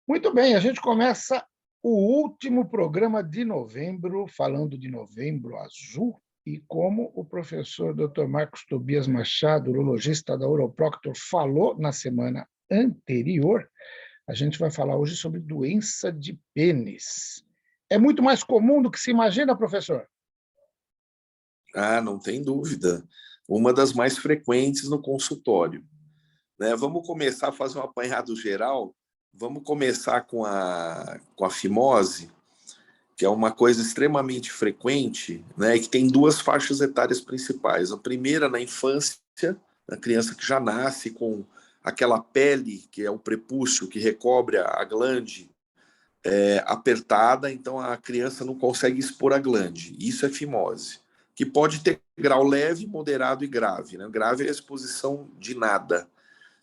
Muito bem, a gente começa o último programa de novembro, falando de Novembro Azul, e como o professor Dr. Marcos Tobias Machado, urologista da Uroproctor, falou na semana anterior, a gente vai falar hoje sobre doença de pênis. É muito mais comum do que se imagina, professor? Ah, não tem dúvida. Uma das mais frequentes no consultório, né? Vamos começar a fazer um apanhado geral. Vamos começar com a fimose, que é uma coisa extremamente frequente, né? E que tem duas faixas etárias principais. A primeira, na infância, a criança que já nasce com aquela pele, que é o prepúcio, que recobre a glande, apertada, então a criança não consegue expor a glande. Isso é fimose, que pode ter grau leve, moderado e grave, né? Grave é a exposição de nada.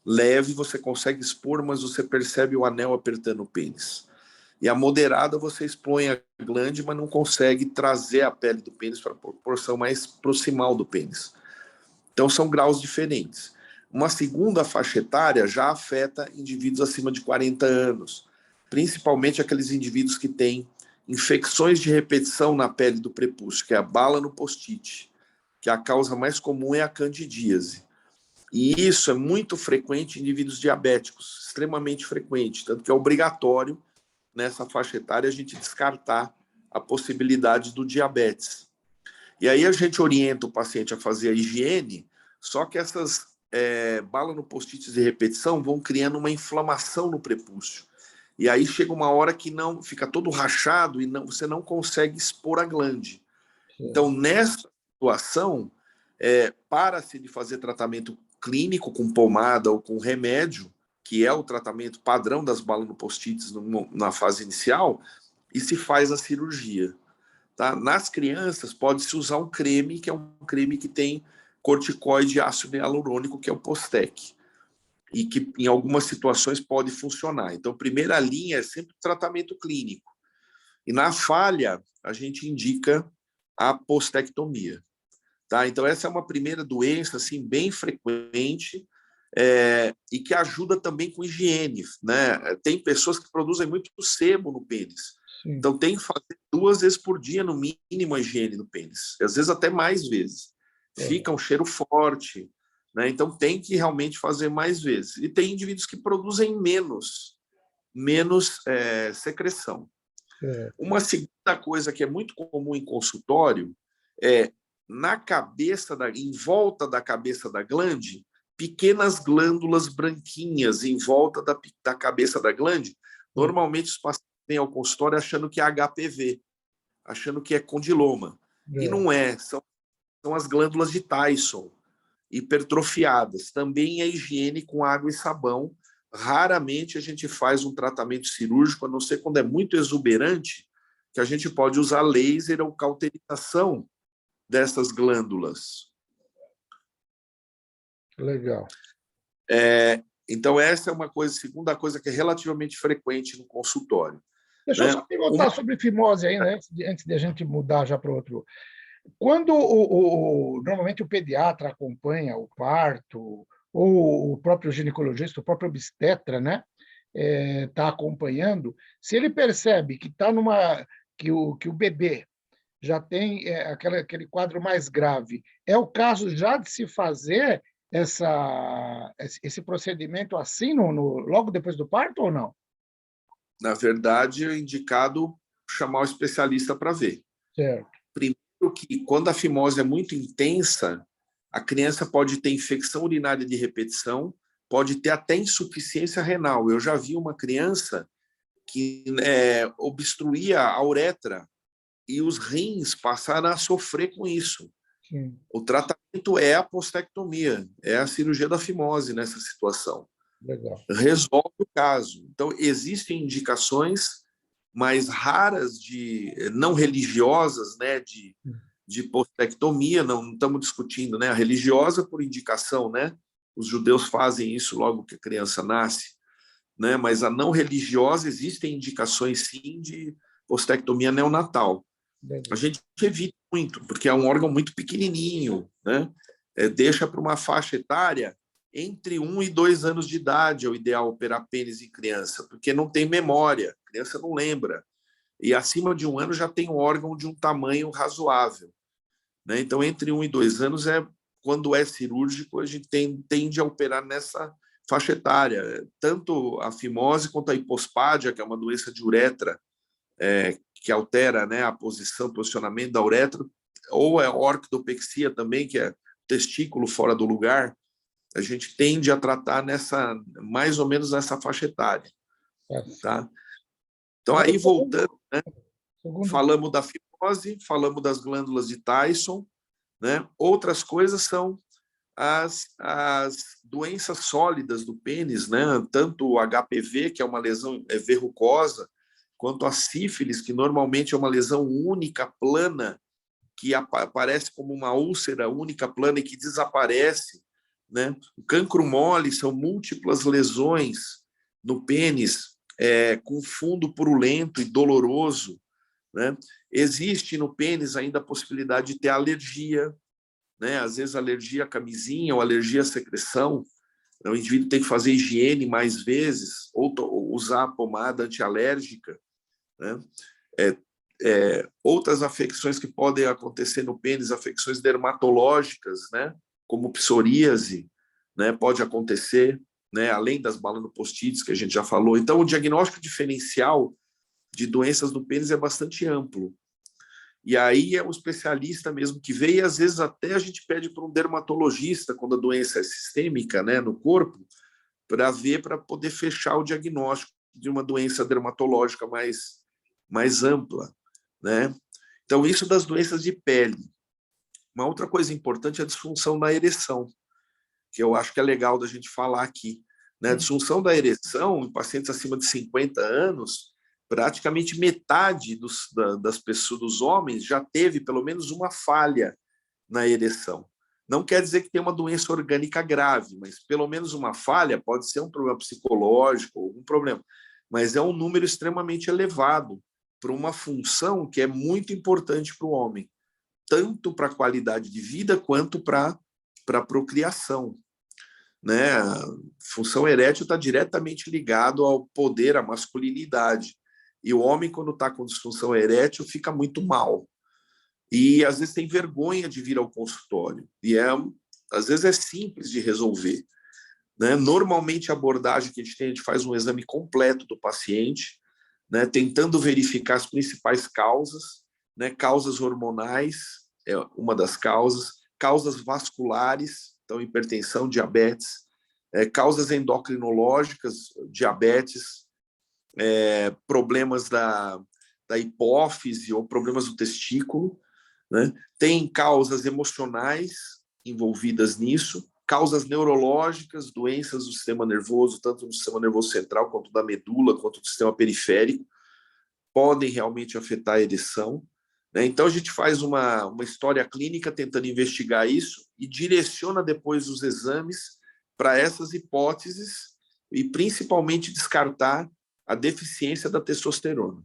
Leve você consegue expor, mas você percebe o anel apertando o pênis. E a moderada você expõe a glande, mas não consegue trazer a pele do pênis para a proporção mais proximal do pênis. Então são graus diferentes. Uma segunda faixa etária já afeta indivíduos acima de 40 anos, principalmente aqueles indivíduos que têm infecções de repetição na pele do prepúcio, que é a bala no post-it, que a causa mais comum é a candidíase. E isso é muito frequente em indivíduos diabéticos, extremamente frequente, tanto que é obrigatório nessa faixa etária a gente descartar a possibilidade do diabetes. E aí a gente orienta o paciente a fazer a higiene, só que essas balas no post-its de repetição vão criando uma inflamação no prepúcio. E aí chega uma hora que não fica todo rachado e você não consegue expor a glande. Então, nessa situação, para-se de fazer tratamento clínico com pomada ou com remédio, que é o tratamento padrão das balas no post-its na fase inicial, e se faz a cirurgia. Tá? Nas crianças, pode-se usar um creme, que é um creme que tem corticoide e ácido hialurônico, que é o Postec, e que em algumas situações pode funcionar. Então, primeira linha é sempre tratamento clínico. E na falha, a gente indica a postectomia. Tá? Então, essa é uma primeira doença assim, bem frequente, e que ajuda também com higiene. Né? Tem pessoas que produzem muito sebo no pênis. Sim. Então, tem que fazer 2 vezes por dia, no mínimo, a higiene do pênis. Às vezes, até mais vezes. Fica um cheiro forte. Né? Então, tem que realmente fazer mais vezes. E tem indivíduos que produzem menos secreção. Uma segunda coisa que é muito comum em consultório é, em volta da cabeça da glande, pequenas glândulas branquinhas em volta da cabeça da glande. Normalmente os pacientes vêm ao consultório achando que é HPV, achando que é condiloma. E não é, são as glândulas de Tyson, hipertrofiadas. Também é higiene com água e sabão. Raramente a gente faz um tratamento cirúrgico, a não ser quando é muito exuberante, que a gente pode usar laser ou cauterização dessas glândulas. Legal. Então, essa é uma coisa, segunda coisa que é relativamente frequente no consultório. Deixa eu só perguntar sobre fimose aí, né? Antes de a gente mudar já para outro. Quando normalmente o pediatra acompanha o parto, ou o próprio ginecologista, o próprio obstetra, né? Está acompanhando, se ele percebe que está que o bebê já tem aquele quadro mais grave, é o caso já de se fazer esse procedimento assim logo depois do parto ou não? Na verdade, é indicado chamar o especialista para ver. Certo. Primeiro que, quando a fimose é muito intensa, a criança pode ter infecção urinária de repetição, pode ter até insuficiência renal. Eu já vi uma criança que obstruía a uretra e os rins passaram a sofrer com isso. Sim. O tratamento é a postectomia, é a cirurgia da fimose nessa situação. Legal. Resolve o caso. Então, existem indicações mais raras não religiosas, né, de postectomia, não estamos discutindo, né, a religiosa por indicação, né, os judeus fazem isso logo que a criança nasce, né, mas a não religiosa existem indicações sim de postectomia neonatal. A gente evita muito, porque é um órgão muito pequenininho, né, deixa para uma faixa etária entre 1 e 2 anos de idade é o ideal operar pênis em criança, porque não tem memória, a criança não lembra. E acima de 1 ano já tem um órgão de um tamanho razoável, né? Então, entre 1 e 2 anos quando é cirúrgico, a gente tende a operar nessa faixa etária. Tanto a fimose quanto a hipospádia, que é uma doença de uretra, que altera, né, a posição, o posicionamento da uretra, ou a orquidopexia também, que é testículo fora do lugar, a gente tende a tratar mais ou menos nessa faixa etária. Tá? Então, aí voltando, né, falamos da fimose, falamos das glândulas de Tyson, né? Outras coisas são as doenças sólidas do pênis, né? Tanto o HPV, que é uma lesão verrucosa, quanto a sífilis, que normalmente é uma lesão única, plana, que aparece como uma úlcera única, plana e que desaparece, né? O cancro mole são múltiplas lesões no pênis, com fundo purulento e doloroso, né? Existe no pênis ainda a possibilidade de ter alergia, né? Às vezes alergia à camisinha ou alergia à secreção. O indivíduo tem que fazer higiene mais vezes ou usar pomada antialérgica, né? Outras afecções que podem acontecer no pênis, afecções dermatológicas, né? Como psoríase, né? Pode acontecer, né? Além das balanopostites que a gente já falou. Então, o diagnóstico diferencial de doenças do pênis é bastante amplo. E aí é um especialista mesmo que vê, e às vezes até a gente pede para um dermatologista, quando a doença é sistêmica, né, no corpo, para ver, para poder fechar o diagnóstico de uma doença dermatológica mais ampla, né? Então, isso das doenças de pele. Uma outra coisa importante é a disfunção da ereção, que eu acho que é legal da gente falar aqui, né? A disfunção da ereção em pacientes acima de 50 anos, praticamente metade das pessoas, dos homens, já teve pelo menos uma falha na ereção. Não quer dizer que tem uma doença orgânica grave, mas pelo menos uma falha pode ser um problema psicológico, algum problema. Mas é um número extremamente elevado para uma função que é muito importante para o homem, tanto para a qualidade de vida quanto para a procriação, né? A função erétil está diretamente ligado ao poder, à masculinidade. E o homem, quando está com disfunção erétil, fica muito mal. E às vezes tem vergonha de vir ao consultório. E às vezes é simples de resolver, né? Normalmente a abordagem que a gente faz um exame completo do paciente, né? Tentando verificar as principais causas, né? Causas hormonais é uma das causas vasculares, então hipertensão, diabetes, causas endocrinológicas, diabetes, problemas da hipófise ou problemas do testículo, né? Tem causas emocionais envolvidas nisso, causas neurológicas, doenças do sistema nervoso, tanto do sistema nervoso central, quanto da medula, quanto do sistema periférico, podem realmente afetar a ereção, né? Então, a gente faz uma história clínica tentando investigar isso e direciona depois os exames para essas hipóteses e, principalmente, descartar a deficiência da testosterona.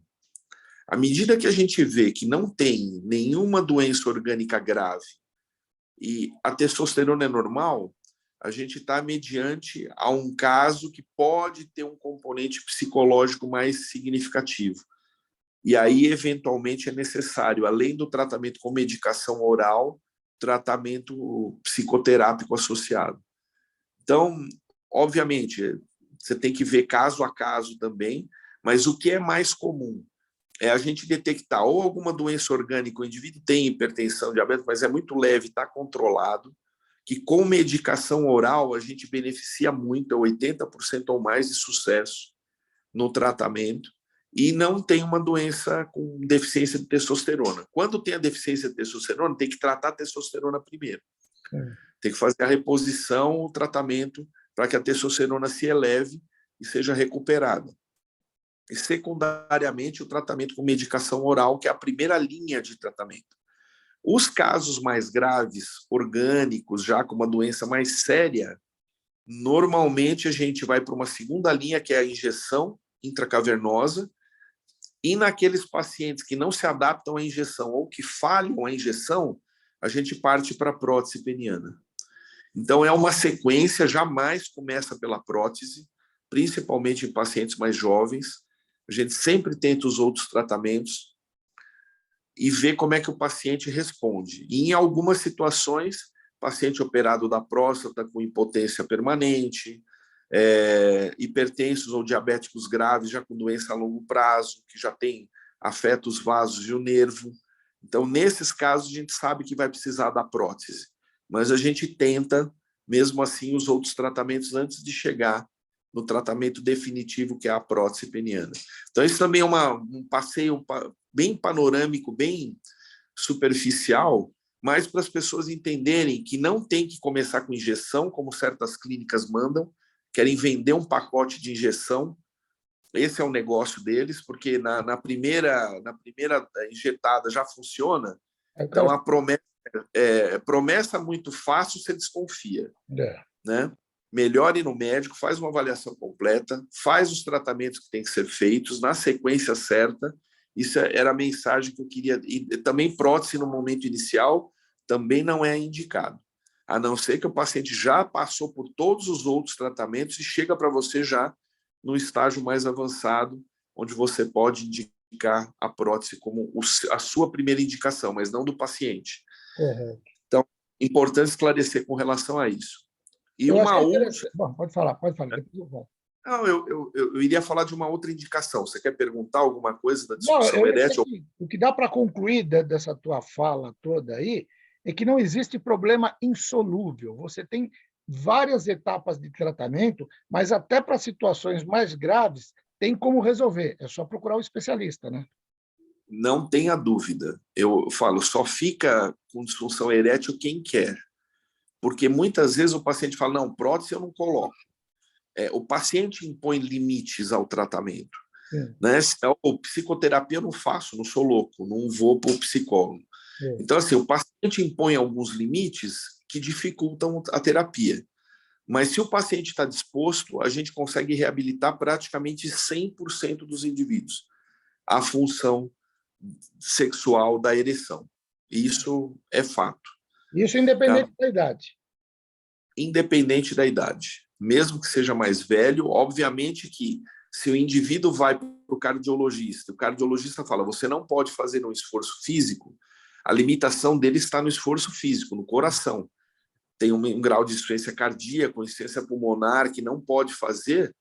À medida que a gente vê que não tem nenhuma doença orgânica grave e a testosterona é normal, a gente está mediante a um caso que pode ter um componente psicológico mais significativo. E aí, eventualmente, é necessário, além do tratamento com medicação oral, tratamento psicoterápico associado. Então, obviamente, você tem que ver caso a caso também, mas o que é mais comum é a gente detectar ou alguma doença orgânica, o indivíduo tem hipertensão, diabetes, mas é muito leve, está controlado, que com medicação oral a gente beneficia muito, é 80% ou mais de sucesso no tratamento, e não tem uma doença com deficiência de testosterona. Quando tem a deficiência de testosterona, tem que tratar a testosterona primeiro. Tem que fazer a reposição, o tratamento, para que a testosterona se eleve e seja recuperada. E, secundariamente, o tratamento com medicação oral, que é a primeira linha de tratamento. Os casos mais graves, orgânicos, já com uma doença mais séria, normalmente a gente vai para uma segunda linha, que é a injeção intracavernosa, e naqueles pacientes que não se adaptam à injeção ou que falham a injeção, a gente parte para a prótese peniana. Então, é uma sequência, jamais começa pela prótese, principalmente em pacientes mais jovens. A gente sempre tenta os outros tratamentos e vê como é que o paciente responde. E, em algumas situações, paciente operado da próstata com impotência permanente, hipertensos ou diabéticos graves, já com doença a longo prazo, que já tem afeta os vasos e o nervo. Então, nesses casos, a gente sabe que vai precisar da prótese, mas a gente tenta, mesmo assim, os outros tratamentos antes de chegar no tratamento definitivo, que é a prótese peniana. Então, isso também é um passeio bem panorâmico, bem superficial, mas para as pessoas entenderem que não tem que começar com injeção, como certas clínicas mandam, querem vender um pacote de injeção. Esse é o negócio deles, porque na primeira injetada já funciona. Então, a promessa muito fácil, você desconfia. Né? Melhore no médico, faz uma avaliação completa, faz os tratamentos que têm que ser feitos na sequência certa. Isso era a mensagem que eu queria. E também prótese no momento inicial também não é indicado, a não ser que o paciente já passou por todos os outros tratamentos e chega para você já no estágio mais avançado, onde você pode indicar a prótese como a sua primeira indicação, mas não do paciente. Correto. Então, importante esclarecer com relação a isso. E eu uma última... Bom, pode falar, depois eu volto. Não, eu iria falar de uma outra indicação. Você quer perguntar alguma coisa da Não, disfunção erétil? o que dá para concluir dessa tua fala toda aí é que não existe problema insolúvel. Você tem várias etapas de tratamento, mas até para situações mais graves tem como resolver. É só procurar o especialista, né? Não tenha dúvida. Eu falo, só fica com disfunção erétil quem quer. Porque muitas vezes o paciente fala, não, prótese eu não coloco. O paciente impõe limites ao tratamento. Né? Ou psicoterapia eu não faço, não sou louco, não vou para o psicólogo. Então, assim, o paciente impõe alguns limites que dificultam a terapia. Mas se o paciente está disposto, a gente consegue reabilitar praticamente 100% dos indivíduos a função sexual da ereção. Isso é fato. Isso independente da idade. Independente da idade. Mesmo que seja mais velho, obviamente que se o indivíduo vai para o cardiologista fala, você não pode fazer um esforço físico, a limitação dele está no esforço físico, no coração. Tem um grau de insuficiência cardíaca, insuficiência pulmonar, que não pode fazer,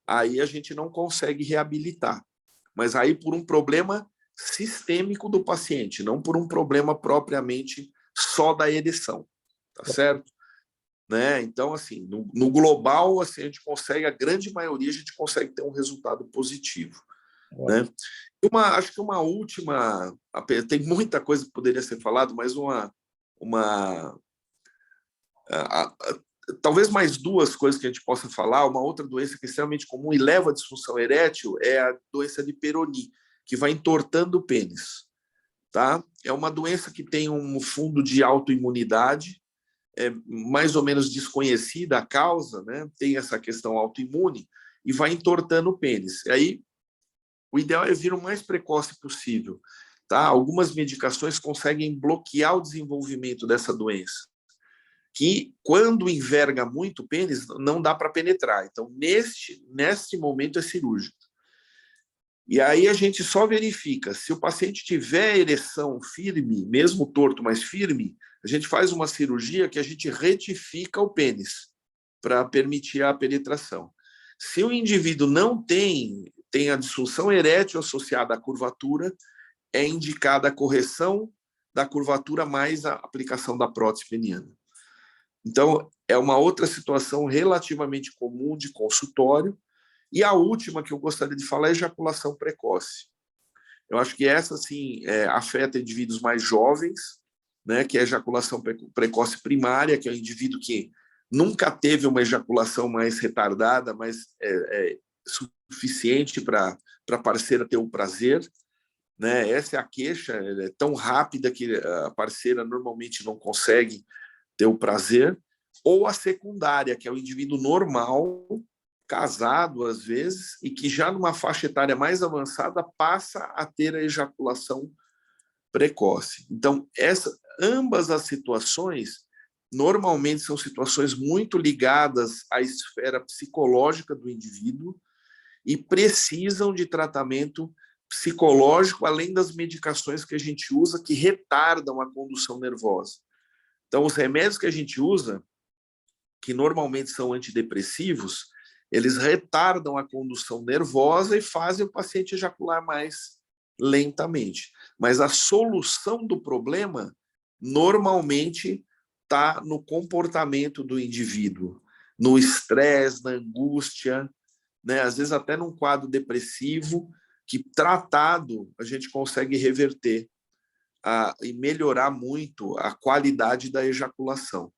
aí a gente não consegue reabilitar. Mas aí por um problema sistêmico do paciente, não por um problema propriamente só da ereção, tá certo? Né? Então, assim, no global, assim, a gente consegue, a grande maioria, a gente consegue ter um resultado positivo. Né? Acho que uma última, tem muita coisa que poderia ser falado, mas talvez mais duas coisas que a gente possa falar. Uma outra doença que é extremamente comum e leva à disfunção erétil é a doença de Peyronie, que vai entortando o pênis. Tá? É uma doença que tem um fundo de autoimunidade, mais ou menos desconhecida a causa, né? Tem essa questão autoimune e vai entortando o pênis. E aí, o ideal é vir o mais precoce possível. Tá? Algumas medicações conseguem bloquear o desenvolvimento dessa doença, que quando enverga muito o pênis, não dá para penetrar. Então, neste momento, é cirúrgico. E aí a gente só verifica se o paciente tiver ereção firme, mesmo torto, mas firme, a gente faz uma cirurgia que a gente retifica o pênis para permitir a penetração. Se o indivíduo não tem a disfunção erétil associada à curvatura, é indicada a correção da curvatura mais a aplicação da prótese peniana. Então, é uma outra situação relativamente comum de consultório. E a última que eu gostaria de falar é a ejaculação precoce. Eu acho que essa, sim, afeta indivíduos mais jovens, né, que é a ejaculação precoce primária, que é o indivíduo que nunca teve uma ejaculação mais retardada, mas suficiente para a parceira ter o prazer. Né? Essa é a queixa, é tão rápida que a parceira normalmente não consegue ter o prazer. Ou a secundária, que é o indivíduo normal, casado às vezes, e que já numa faixa etária mais avançada passa a ter a ejaculação precoce. Então, ambas as situações normalmente são situações muito ligadas à esfera psicológica do indivíduo e precisam de tratamento psicológico, além das medicações que a gente usa que retardam a condução nervosa. Então, os remédios que a gente usa, que normalmente são antidepressivos, eles retardam a condução nervosa e fazem o paciente ejacular mais lentamente. Mas a solução do problema normalmente está no comportamento do indivíduo, no estresse, na angústia, né? Às vezes até num quadro depressivo, que tratado a gente consegue reverter e melhorar muito a qualidade da ejaculação.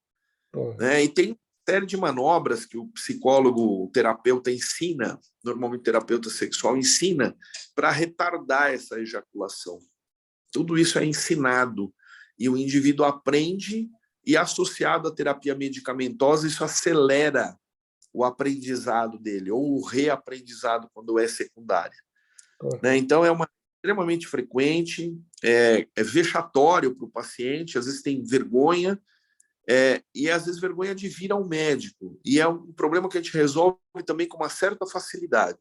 Né? E tem série de manobras que o psicólogo, o terapeuta ensina, normalmente o terapeuta sexual ensina, para retardar essa ejaculação. Tudo isso é ensinado e o indivíduo aprende e, associado à terapia medicamentosa, isso acelera o aprendizado dele, ou o reaprendizado quando é secundária. Né? Então, é uma extremamente frequente, é vexatório para o paciente, às vezes tem vergonha, e às vezes vergonha de vir ao médico. E é um problema que a gente resolve também com uma certa facilidade.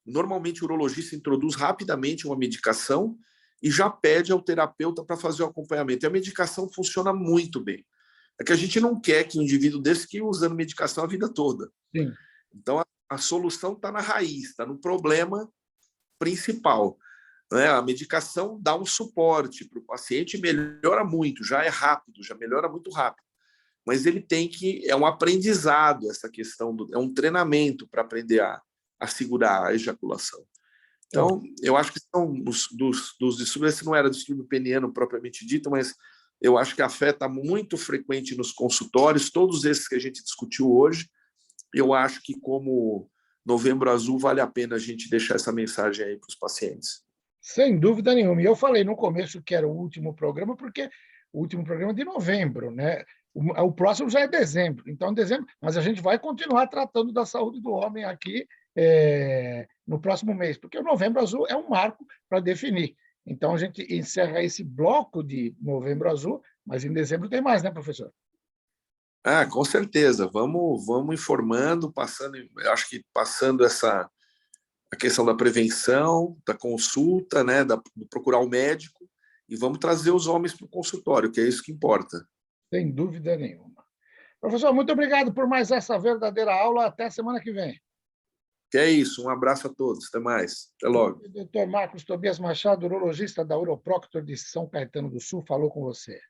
Normalmente o urologista introduz rapidamente uma medicação e já pede ao terapeuta para fazer o acompanhamento. E a medicação funciona muito bem. É que a gente não quer que o indivíduo desse fique usando medicação a vida toda. Sim. Então, a solução está na raiz, está no problema principal. A medicação dá um suporte para o paciente e melhora muito, já é rápido, já melhora muito rápido. Mas ele tem que... É um aprendizado essa questão, é um treinamento para aprender a segurar a ejaculação. Então, eu acho que são dos distúrbios, esse não era distúrbio peniano propriamente dito, mas eu acho que a fé está muito frequente nos consultórios, todos esses que a gente discutiu hoje. Eu acho que, como Novembro Azul, vale a pena a gente deixar essa mensagem aí para os pacientes. Sem dúvida nenhuma. E eu falei no começo que era o último programa, porque o último programa é de novembro, né? O próximo já é dezembro. Então, dezembro, mas a gente vai continuar tratando da saúde do homem aqui no próximo mês, porque o Novembro Azul é um marco para definir. Então, a gente encerra esse bloco de Novembro Azul, mas em dezembro tem mais, né, professor? Com certeza. Vamos informando, eu acho que passando a questão da prevenção, da consulta, né, de procurar o médico, e vamos trazer os homens para o consultório, que é isso que importa. Sem dúvida nenhuma. Professor, muito obrigado por mais essa verdadeira aula. Até semana que vem. Que é isso. Um abraço a todos. Até mais. Até logo. O Dr. Marcos Tobias Machado, urologista da Uroproctor de São Caetano do Sul, falou com você.